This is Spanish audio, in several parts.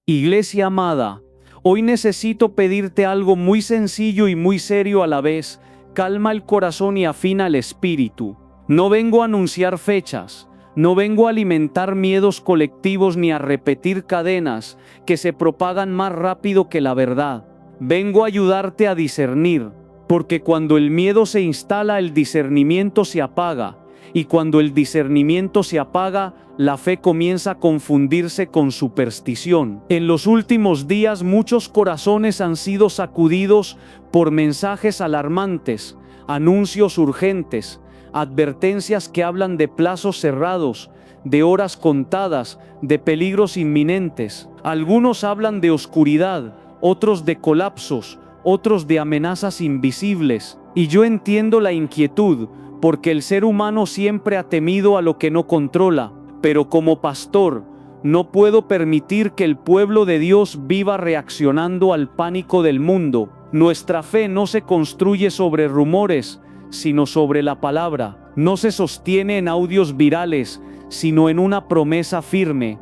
Iglesia amada, hoy necesito pedirte algo muy sencillo y muy serio a la vez. Calma el corazón y afina el espíritu. No vengo a anunciar fechas, no vengo a alimentar miedos colectivos ni a repetir cadenas que se propagan más rápido que la verdad. Vengo a ayudarte a discernir, porque cuando el miedo se instala, el discernimiento se apaga. Y cuando el discernimiento se apaga, la fe comienza a confundirse con superstición. En los últimos días muchos corazones han sido sacudidos por mensajes alarmantes, anuncios urgentes, advertencias que hablan de plazos cerrados, de horas contadas, de peligros inminentes. Algunos hablan de oscuridad, otros de colapsos, otros de amenazas invisibles. Y yo entiendo la inquietud, porque el ser humano siempre ha temido a lo que no controla, pero como pastor, no puedo permitir que el pueblo de Dios viva reaccionando al pánico del mundo. Nuestra fe no se construye sobre rumores, sino sobre la palabra. No se sostiene en audios virales, sino en una promesa firme.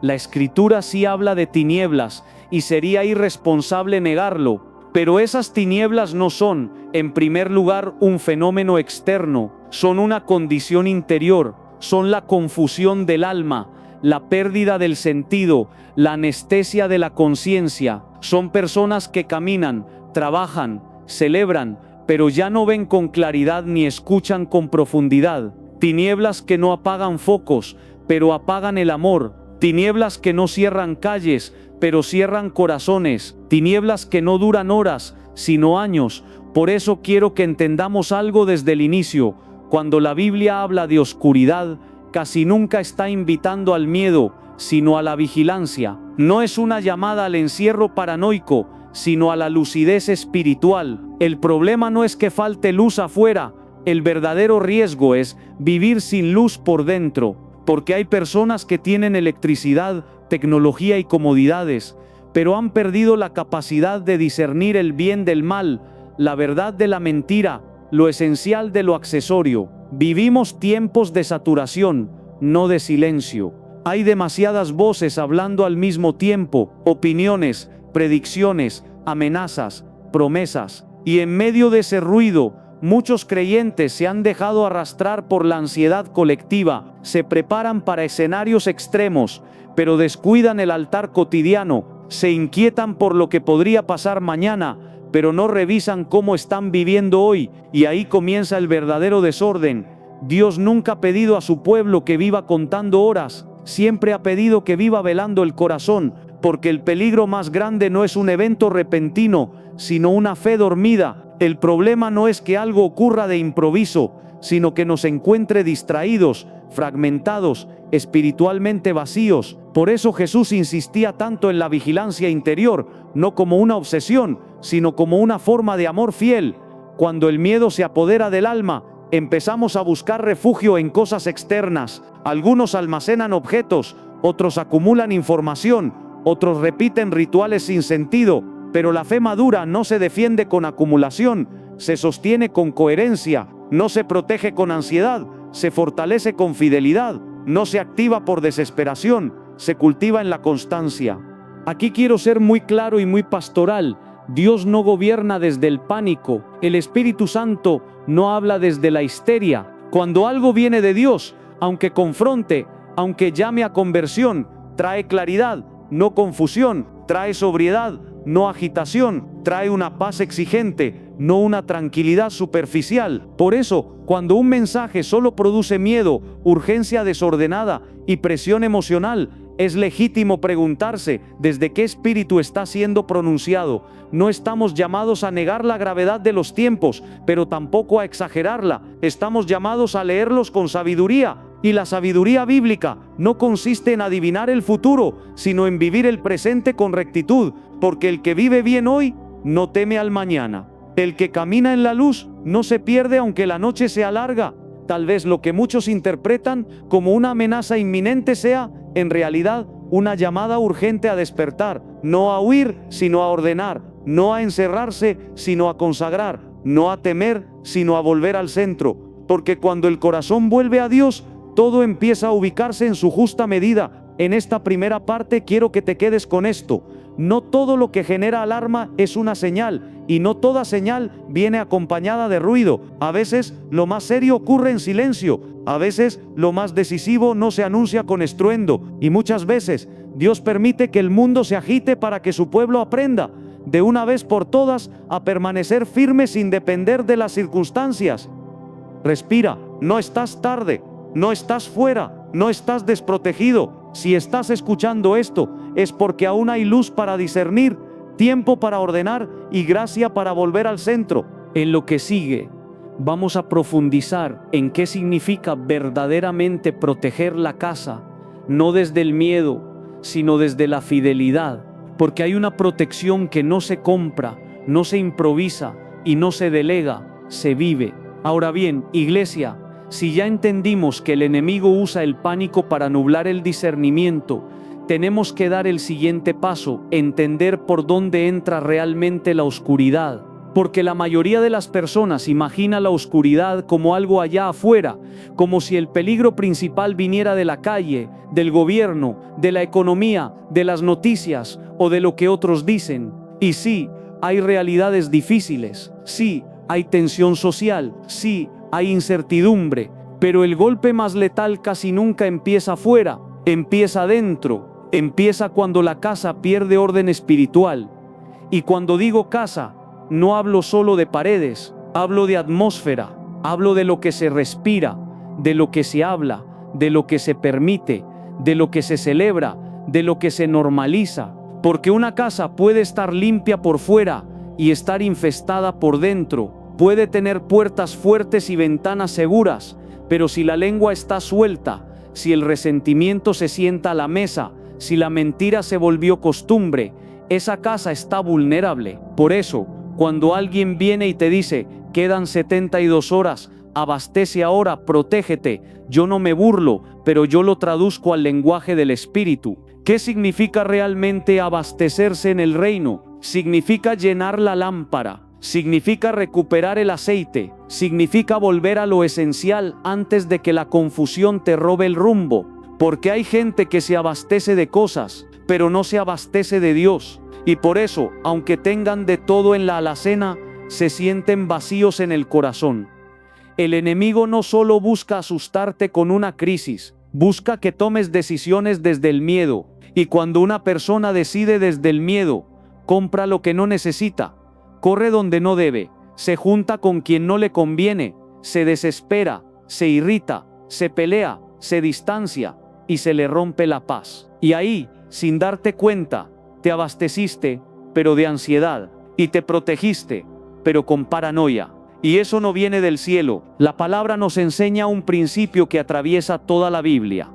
La Escritura sí habla de tinieblas, y sería irresponsable negarlo. Pero esas tinieblas no son, en primer lugar, un fenómeno externo, son una condición interior, son la confusión del alma, la pérdida del sentido, la anestesia de la conciencia. Son personas que caminan, trabajan, celebran, pero ya no ven con claridad ni escuchan con profundidad. Tinieblas que no apagan focos, pero apagan el amor. Tinieblas que no cierran calles, pero cierran corazones. Tinieblas que no duran horas, sino años. Por eso quiero que entendamos algo desde el inicio. Cuando la Biblia habla de oscuridad, casi nunca está invitando al miedo, sino a la vigilancia. No es una llamada al encierro paranoico, sino a la lucidez espiritual. El problema no es que falte luz afuera, el verdadero riesgo es vivir sin luz por dentro. Porque hay personas que tienen electricidad, tecnología y comodidades, pero han perdido la capacidad de discernir el bien del mal, la verdad de la mentira, lo esencial de lo accesorio. Vivimos tiempos de saturación, no de silencio. Hay demasiadas voces hablando al mismo tiempo, opiniones, predicciones, amenazas, promesas. Y en medio de ese ruido, muchos creyentes se han dejado arrastrar por la ansiedad colectiva, se preparan para escenarios extremos, pero descuidan el altar cotidiano, se inquietan por lo que podría pasar mañana, pero no revisan cómo están viviendo hoy, y ahí comienza el verdadero desorden. Dios nunca ha pedido a su pueblo que viva contando horas, siempre ha pedido que viva velando el corazón, porque el peligro más grande no es un evento repentino, sino una fe dormida. El problema no es que algo ocurra de improviso, sino que nos encuentre distraídos, fragmentados, espiritualmente vacíos. Por eso Jesús insistía tanto en la vigilancia interior, no como una obsesión, sino como una forma de amor fiel. Cuando el miedo se apodera del alma, empezamos a buscar refugio en cosas externas. Algunos almacenan objetos, otros acumulan información, otros repiten rituales sin sentido, pero la fe madura no se defiende con acumulación, se sostiene con coherencia, no se protege con ansiedad, se fortalece con fidelidad, no se activa por desesperación, se cultiva en la constancia. Aquí quiero ser muy claro y muy pastoral. Dios no gobierna desde el pánico, el Espíritu Santo no habla desde la histeria. Cuando algo viene de Dios, aunque confronte, aunque llame a conversión, trae claridad, no confusión, trae sobriedad, no agitación, trae una paz exigente, no una tranquilidad superficial. Por eso, cuando un mensaje solo produce miedo, urgencia desordenada y presión emocional, es legítimo preguntarse desde qué espíritu está siendo pronunciado. No estamos llamados a negar la gravedad de los tiempos, pero tampoco a exagerarla. Estamos llamados a leerlos con sabiduría. Y la sabiduría bíblica no consiste en adivinar el futuro, sino en vivir el presente con rectitud, porque el que vive bien hoy, no teme al mañana. El que camina en la luz, no se pierde aunque la noche sea larga. Tal vez lo que muchos interpretan como una amenaza inminente sea, en realidad, una llamada urgente a despertar, no a huir, sino a ordenar, no a encerrarse, sino a consagrar, no a temer, sino a volver al centro. Porque cuando el corazón vuelve a Dios, todo empieza a ubicarse en su justa medida. en esta primera parte quiero que te quedes con esto. No todo lo que genera alarma es una señal, y no toda señal viene acompañada de ruido. A veces lo más serio ocurre en silencio, a veces lo más decisivo no se anuncia con estruendo, y muchas veces Dios permite que el mundo se agite para que su pueblo aprenda, de una vez por todas, a permanecer firme sin depender de las circunstancias. Respira, no estás tarde, no estás fuera, no estás desprotegido. Si estás escuchando esto, es porque aún hay luz para discernir, tiempo para ordenar y gracia para volver al centro. En lo que sigue, vamos a profundizar en qué significa verdaderamente proteger la casa, no desde el miedo, sino desde la fidelidad, porque hay una protección que no se compra, no se improvisa y no se delega, se vive. Ahora bien, iglesia, si ya entendimos que el enemigo usa el pánico para nublar el discernimiento, tenemos que dar el siguiente paso, entender por dónde entra realmente la oscuridad. Porque la mayoría de las personas imagina la oscuridad como algo allá afuera, como si el peligro principal viniera de la calle, del gobierno, de la economía, de las noticias o de lo que otros dicen. Y sí, hay realidades difíciles, sí, hay tensión social, sí, hay incertidumbre, pero el golpe más letal casi nunca empieza afuera, empieza adentro, empieza cuando la casa pierde orden espiritual. Y cuando digo casa, no hablo solo de paredes, hablo de atmósfera, hablo de lo que se respira, de lo que se habla, de lo que se permite, de lo que se celebra, de lo que se normaliza. Porque una casa puede estar limpia por fuera y estar infestada por dentro. Puede tener puertas fuertes y ventanas seguras, pero si la lengua está suelta, si el resentimiento se sienta a la mesa, si la mentira se volvió costumbre, esa casa está vulnerable. Por eso, cuando alguien viene y te dice, quedan 72 horas, abastece ahora, protégete, yo no me burlo, pero yo lo traduzco al lenguaje del Espíritu. ¿Qué significa realmente abastecerse en el reino? Significa llenar la lámpara. Significa recuperar el aceite, significa volver a lo esencial antes de que la confusión te robe el rumbo, porque hay gente que se abastece de cosas, pero no se abastece de Dios, y por eso, aunque tengan de todo en la alacena, se sienten vacíos en el corazón. El enemigo no solo busca asustarte con una crisis, busca que tomes decisiones desde el miedo, y cuando una persona decide desde el miedo, compra lo que no necesita, corre donde no debe, se junta con quien no le conviene, se desespera, se irrita, se pelea, se distancia y se le rompe la paz. Y ahí, sin darte cuenta, te abasteciste, pero de ansiedad, y te protegiste, pero con paranoia. Y eso no viene del cielo. La palabra nos enseña un principio que atraviesa toda la Biblia.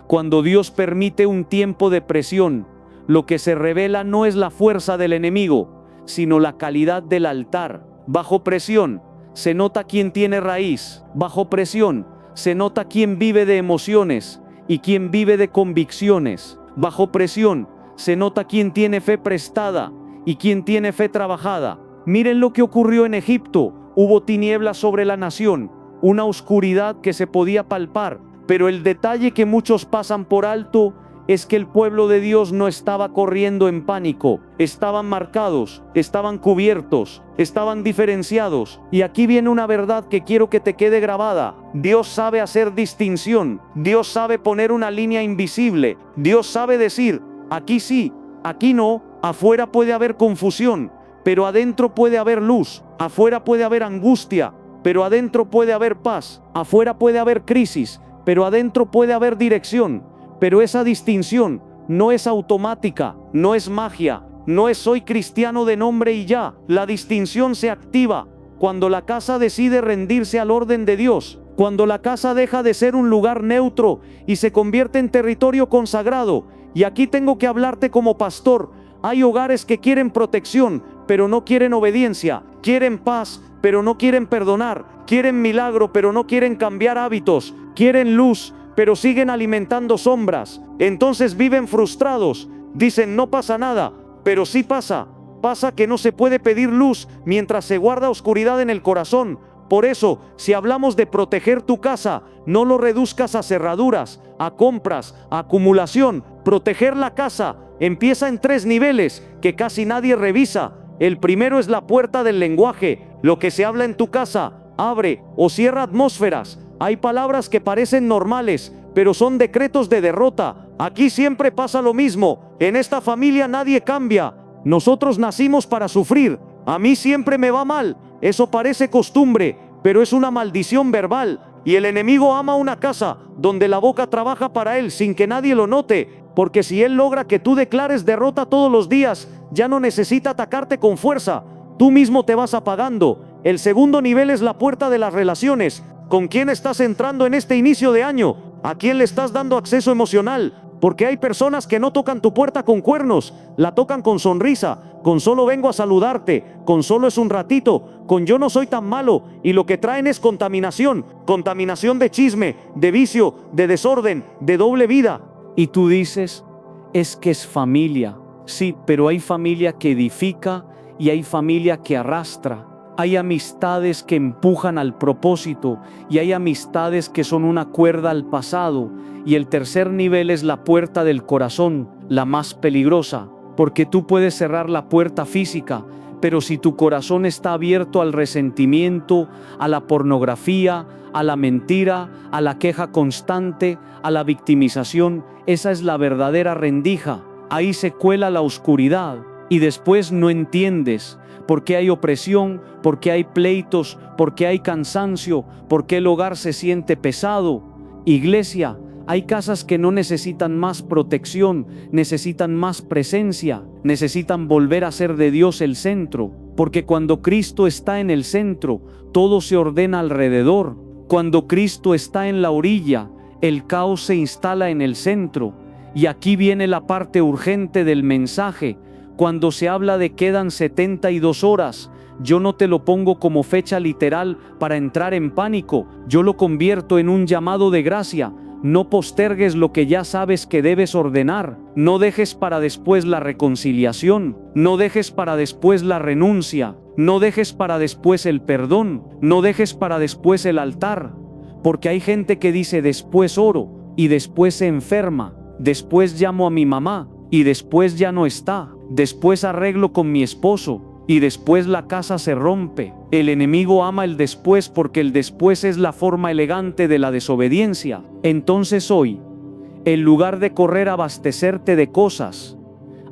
Cuando Dios permite un tiempo de presión, lo que se revela no es la fuerza del enemigo, sino la calidad del altar. Bajo presión se nota quién tiene raíz. Bajo presión se nota quién vive de emociones y quién vive de convicciones. Bajo presión se nota quién tiene fe prestada y quién tiene fe trabajada. Miren lo que ocurrió en Egipto. Hubo tinieblas sobre la nación, una oscuridad que se podía palpar, pero el detalle que muchos pasan por alto es que el pueblo de Dios no estaba corriendo en pánico, estaban marcados, estaban cubiertos, estaban diferenciados. Y aquí viene una verdad que quiero que te quede grabada. Dios sabe hacer distinción, Dios sabe poner una línea invisible, Dios sabe decir, aquí sí, aquí no, afuera puede haber confusión, pero adentro puede haber luz, afuera puede haber angustia, pero adentro puede haber paz, afuera puede haber crisis, pero adentro puede haber dirección. Pero esa distinción no es automática, no es magia, no es soy cristiano de nombre y ya. La distinción se activa cuando la casa decide rendirse al orden de Dios, cuando la casa deja de ser un lugar neutro y se convierte en territorio consagrado. Y aquí tengo que hablarte como pastor. Hay hogares que quieren protección, pero no quieren obediencia, quieren paz, pero no quieren perdonar, quieren milagro, pero no quieren cambiar hábitos, quieren luz, pero siguen alimentando sombras. Entonces viven frustrados, dicen no pasa nada, pero sí pasa. Pasa que no se puede pedir luz mientras se guarda oscuridad en el corazón, Por eso, si hablamos de proteger tu casa, no lo reduzcas a cerraduras, a compras, a acumulación. Proteger la casa empieza en 3 niveles que casi nadie revisa. El primero es la puerta del lenguaje. Lo que se habla en tu casa abre o cierra atmósferas. Hay palabras que parecen normales, pero son decretos de derrota. Aquí siempre pasa lo mismo. En esta familia nadie cambia. Nosotros nacimos para sufrir. A mí siempre me va mal. Eso parece costumbre, pero es una maldición verbal. Y el enemigo ama una casa donde la boca trabaja para él sin que nadie lo note, porque si él logra que tú declares derrota todos los días, ya no necesita atacarte con fuerza. Tú mismo te vas apagando. El segundo nivel es la puerta de las relaciones. ¿Con quién estás entrando en este inicio de año? ¿A quién le estás dando acceso emocional? Porque hay personas que no tocan tu puerta con cuernos, la tocan con sonrisa, con solo vengo a saludarte, con solo es un ratito, con yo no soy tan malo, y lo que traen es contaminación de chisme, de vicio, de desorden, de doble vida. Y tú dices, es que es familia. Sí, pero hay familia que edifica y hay familia que arrastra. Hay amistades que empujan al propósito y hay amistades que son una cuerda al pasado. Y el tercer nivel es la puerta del corazón, la más peligrosa, porque tú puedes cerrar la puerta física, pero si tu corazón está abierto al resentimiento, a la pornografía, a la mentira, a la queja constante, a la victimización, esa es la verdadera rendija. Ahí se cuela la oscuridad y después no entiendes por qué hay opresión, por qué hay pleitos, por qué hay cansancio, por qué el hogar se siente pesado. Iglesia, hay casas que no necesitan más protección, necesitan más presencia, necesitan volver a ser de Dios el centro, porque cuando Cristo está en el centro, todo se ordena alrededor. Cuando Cristo está en la orilla, el caos se instala en el centro. Y aquí viene la parte urgente del mensaje. Cuando se habla de quedan 72 horas, yo no te lo pongo como fecha literal para entrar en pánico, yo lo convierto en un llamado de gracia. No postergues lo que ya sabes que debes ordenar. No dejes para después la reconciliación. No dejes para después la renuncia. No dejes para después el perdón. No dejes para después el altar. Porque hay gente que dice después oro y después se enferma. Después llamo a mi mamá y después ya no está. Después arreglo con mi esposo y después la casa se rompe. El enemigo ama el después porque el después es la forma elegante de la desobediencia. Entonces hoy, en lugar de correr a abastecerte de cosas,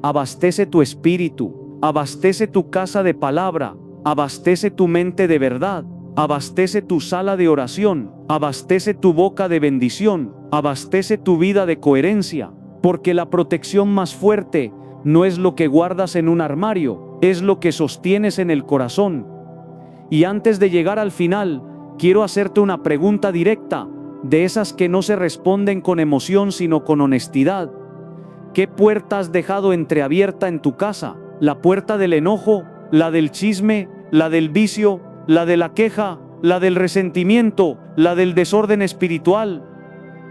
abastece tu espíritu, abastece tu casa de palabra, abastece tu mente de verdad, abastece tu sala de oración, abastece tu boca de bendición, abastece tu vida de coherencia, porque la protección más fuerte no es lo que guardas en un armario, es lo que sostienes en el corazón. Y antes de llegar al final, quiero hacerte una pregunta directa, de esas que no se responden con emoción sino con honestidad. ¿Qué puerta has dejado entreabierta en tu casa? ¿La puerta del enojo? ¿La del chisme? ¿La del vicio? ¿La de la queja? ¿La del resentimiento? ¿La del desorden espiritual?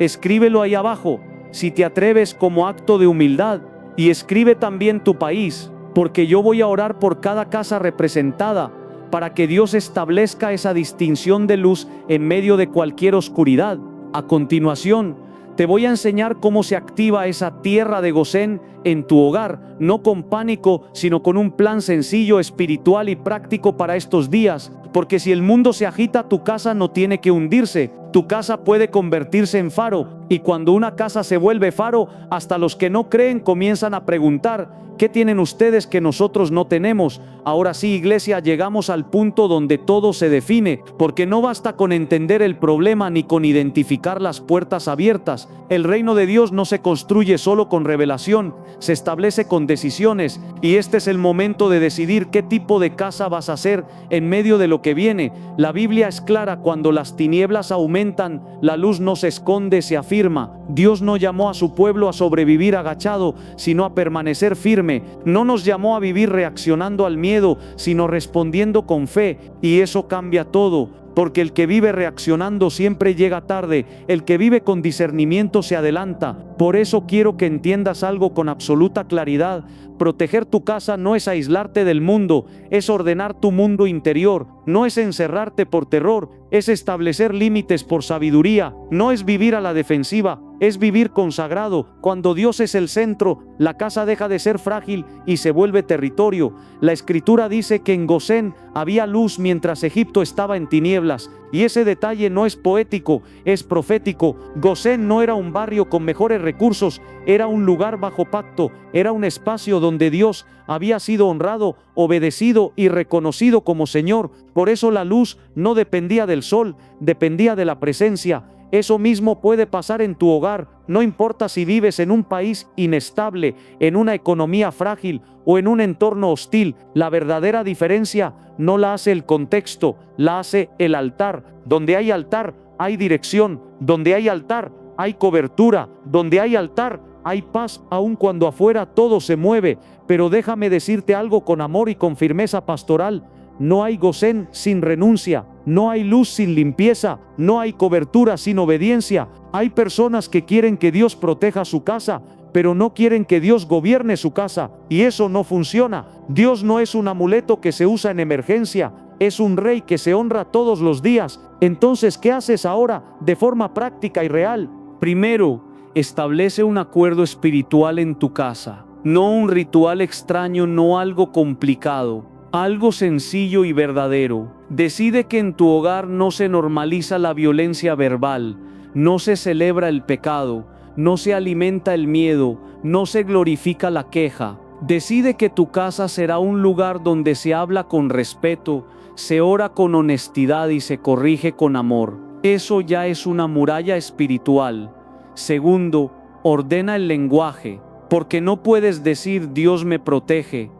Escríbelo ahí abajo, si te atreves, como acto de humildad. Y escribe también tu país, porque yo voy a orar por cada casa representada, para que Dios establezca esa distinción de luz en medio de cualquier oscuridad. A continuación, te voy a enseñar cómo se activa esa tierra de Gosén en tu hogar, no con pánico, sino con un plan sencillo, espiritual y práctico para estos días. Porque si el mundo se agita, tu casa no tiene que hundirse. Tu casa puede convertirse en faro, y cuando una casa se vuelve faro, hasta los que no creen comienzan a preguntar, ¿qué tienen ustedes que nosotros no tenemos? Ahora sí, iglesia, llegamos al punto donde todo se define, porque no basta con entender el problema ni con identificar las puertas abiertas. El reino de Dios no se construye solo con revelación, se establece con decisiones, y este es el momento de decidir qué tipo de casa vas a hacer en medio de lo que viene. La Biblia es clara: cuando las tinieblas aumentan, la luz no se esconde, se afirma. Dios no llamó a su pueblo a sobrevivir agachado, sino a permanecer firme. No nos llamó a vivir reaccionando al miedo, sino respondiendo con fe, y eso cambia todo. Porque el que vive reaccionando siempre llega tarde, el que vive con discernimiento se adelanta. Por eso quiero que entiendas algo con absoluta claridad. Proteger tu casa no es aislarte del mundo, es ordenar tu mundo interior. no es encerrarte por terror, es establecer límites por sabiduría, no es vivir a la defensiva, es vivir consagrado. Cuando Dios es el centro, la casa deja de ser frágil y se vuelve territorio. La Escritura dice que en Gosén había luz mientras Egipto estaba en tinieblas. Y ese detalle no es poético, es profético. Gosén no era un barrio con mejores recursos, era un lugar bajo pacto, era un espacio donde Dios había sido honrado, obedecido y reconocido como Señor. Por eso la luz no dependía del sol, dependía de la presencia. Eso mismo puede pasar en tu hogar, no importa si vives en un país inestable, en una economía frágil o en un entorno hostil. La verdadera diferencia no la hace el contexto, la hace el altar. Donde hay altar, hay dirección. Donde hay altar, hay cobertura. Donde hay altar, hay paz, aun cuando afuera todo se mueve. Pero déjame decirte algo con amor y con firmeza pastoral. No hay Gosén sin renuncia, no hay luz sin limpieza, no hay cobertura sin obediencia. Hay personas que quieren que Dios proteja su casa, pero no quieren que Dios gobierne su casa, y eso no funciona. Dios no es un amuleto que se usa en emergencia, es un rey que se honra todos los días. Entonces, ¿qué haces ahora de forma práctica y real? Primero, establece un acuerdo espiritual en tu casa, no un ritual extraño, no algo complicado. Algo sencillo y verdadero. Decide que en tu hogar no se normaliza la violencia verbal, no se celebra el pecado, no se alimenta el miedo, no se glorifica la queja. Decide que tu casa será un lugar donde se habla con respeto, se ora con honestidad y se corrige con amor. Eso ya es una muralla espiritual. Segundo, ordena el lenguaje, porque no puedes decir Dios me protege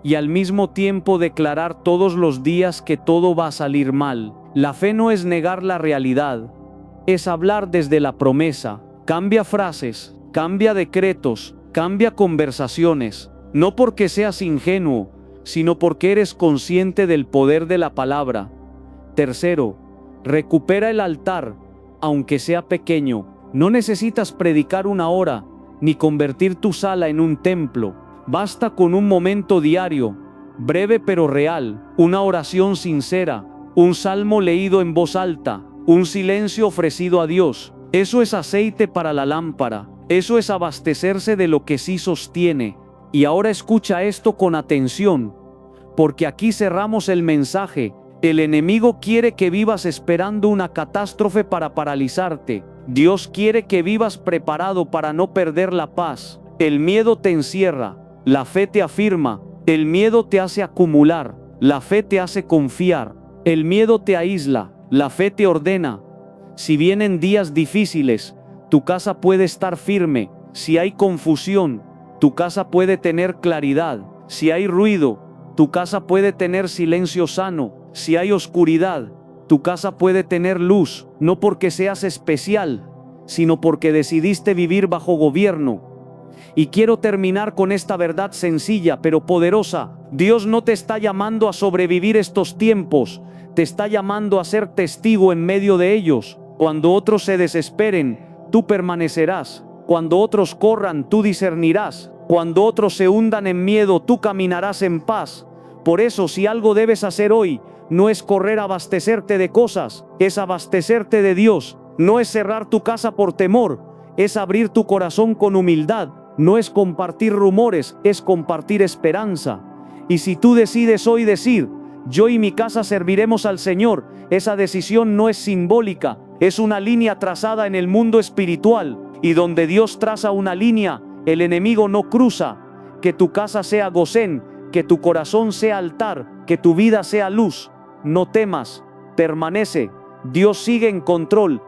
y al mismo tiempo declarar todos los días que todo va a salir mal. La fe no es negar la realidad, es hablar desde la promesa. Cambia frases, cambia decretos, cambia conversaciones, no porque seas ingenuo, sino porque eres consciente del poder de la palabra. Tercero, recupera el altar, aunque sea pequeño. No necesitas predicar 1 hora, ni convertir tu sala en un templo. Basta con un momento diario, breve pero real, una oración sincera, un salmo leído en voz alta, un silencio ofrecido a Dios. Eso es aceite para la lámpara, eso es abastecerse de lo que sí sostiene. Y ahora escucha esto con atención, porque aquí cerramos el mensaje. El enemigo quiere que vivas esperando una catástrofe para paralizarte. Dios quiere que vivas preparado para no perder la paz. El miedo te encierra. La fe te afirma, el miedo te hace acumular, la fe te hace confiar, el miedo te aísla, la fe te ordena. Si vienen días difíciles, tu casa puede estar firme. Si hay confusión, tu casa puede tener claridad. Si hay ruido, tu casa puede tener silencio sano. Si hay oscuridad, tu casa puede tener luz, no porque seas especial, sino porque decidiste vivir bajo gobierno. Y quiero terminar con esta verdad sencilla pero poderosa. Dios no te está llamando a sobrevivir estos tiempos, te está llamando a ser testigo en medio de ellos. Cuando otros se desesperen, tú permanecerás. Cuando otros corran, tú discernirás. Cuando otros se hundan en miedo, tú caminarás en paz. Por eso, si algo debes hacer hoy, no es correr a abastecerte de cosas, es abastecerte de Dios. No es cerrar tu casa por temor, es abrir tu corazón con humildad. No es compartir rumores, es compartir esperanza. Y si tú decides hoy decir, yo y mi casa serviremos al Señor, esa decisión no es simbólica, es una línea trazada en el mundo espiritual. Y donde Dios traza una línea, el enemigo no cruza. Que tu casa sea Gosén, que tu corazón sea altar, que tu vida sea luz. No temas, permanece. Dios sigue en control.